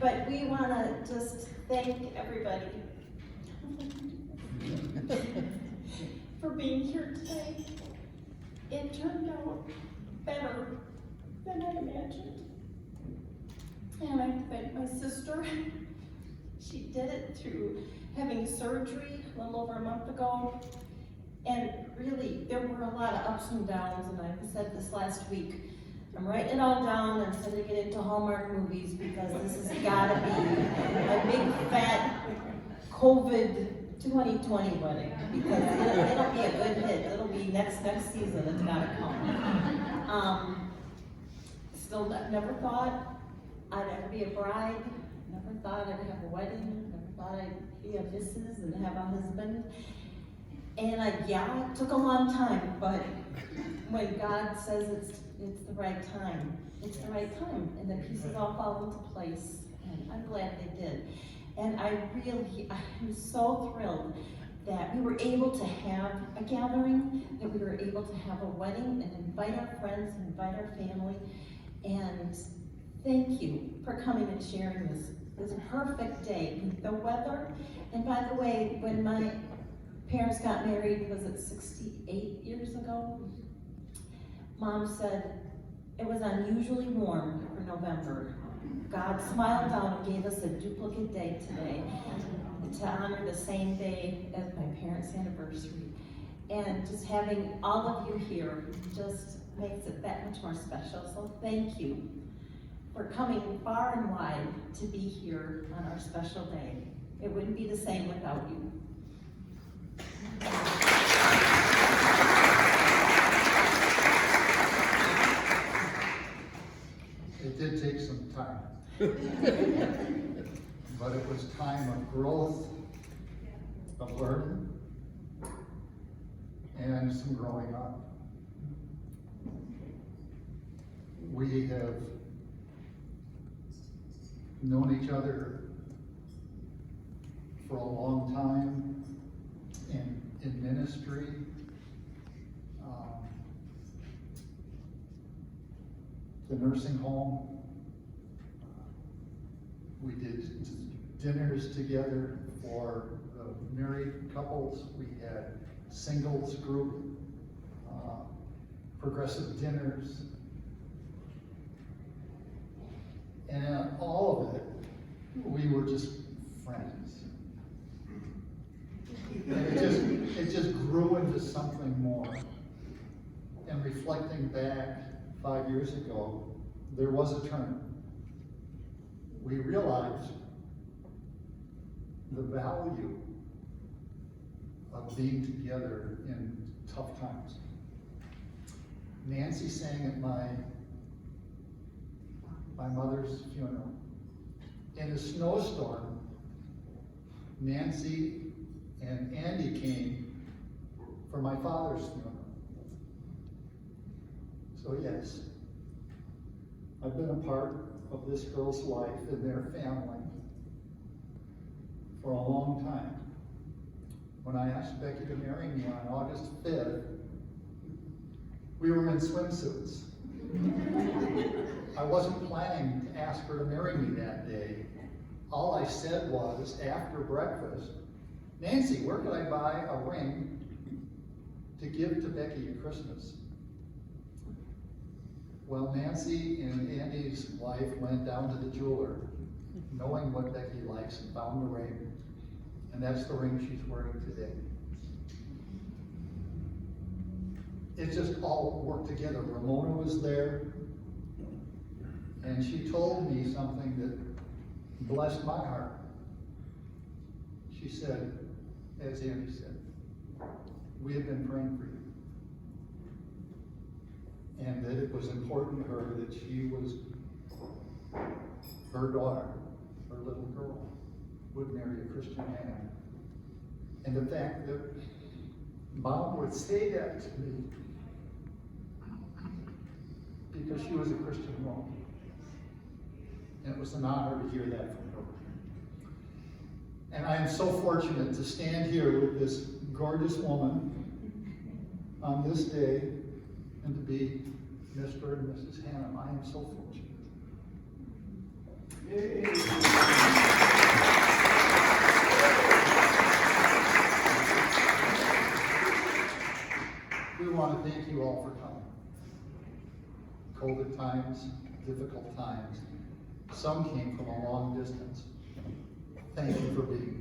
But we want to just thank everybody for being here today. It turned out better than I imagined. And I thank my sister. She did it through having surgery a little over a month ago. And really, there were a lot of ups and downs, and I said this last week. I'm writing it all down. I'm sending it into Hallmark movies because this has gotta be a big fat COVID 2020 wedding, because it'll be a good hit. It'll be next season. It's gotta come. Still never thought I'd ever be a bride. Never thought I'd have a wedding. Never thought I'd be a missus and have a husband. And it took a long time, but when God says it's the right time, it's the right time, and the pieces all fall into place, and I'm glad they did. And I'm so thrilled that we were able to have a gathering, that we were able to have a wedding and invite our friends, and invite our family, and thank you for coming and sharing this perfect day with the weather. And by the way, when my parents got married, was it 68 years ago? Mom said it was unusually warm for November. God smiled down and gave us a duplicate day today to honor the same day as my parents' anniversary. And just having all of you here just makes it that much more special. So thank you for coming far and wide to be here on our special day. It wouldn't be the same without you. It did take some time, but it was time of growth, of learning, and some growing up. We have known each other for a long time in ministry. The nursing home. We did dinners together for married couples. We had singles group, progressive dinners. And in all of it, we were just friends. And it just grew into something more. And reflecting back 5 years ago, there was a turn. We realized the value of being together in tough times. Nancy sang at my mother's funeral. In a snowstorm, Nancy and Andy came for my father's funeral. So yes, I've been a part of this girl's life and their family for a long time. When I asked Becky to marry me on August 5th, we were in swimsuits. I wasn't planning to ask her to marry me that day. All I said was, after breakfast, Nancy, where could I buy a ring to give to Becky at Christmas? Well, Nancy and Andy's wife went down to the jeweler, knowing what Becky likes, and found the ring. And that's the ring she's wearing today. It just all worked together. Ramona was there, and she told me something that blessed my heart. She said, as Andy said, we have been praying for you. And that it was important to her that she was, her daughter, her little girl, would marry a Christian man. And the fact that Mom would say that to me because she was a Christian woman. And it was an honor to hear that from her. And I am so fortunate to stand here with this gorgeous woman on this day and to be Mr. and Mrs. Hannum. I am so fortunate. Yay. COVID times, difficult times. Some came from a long distance. Thank you for being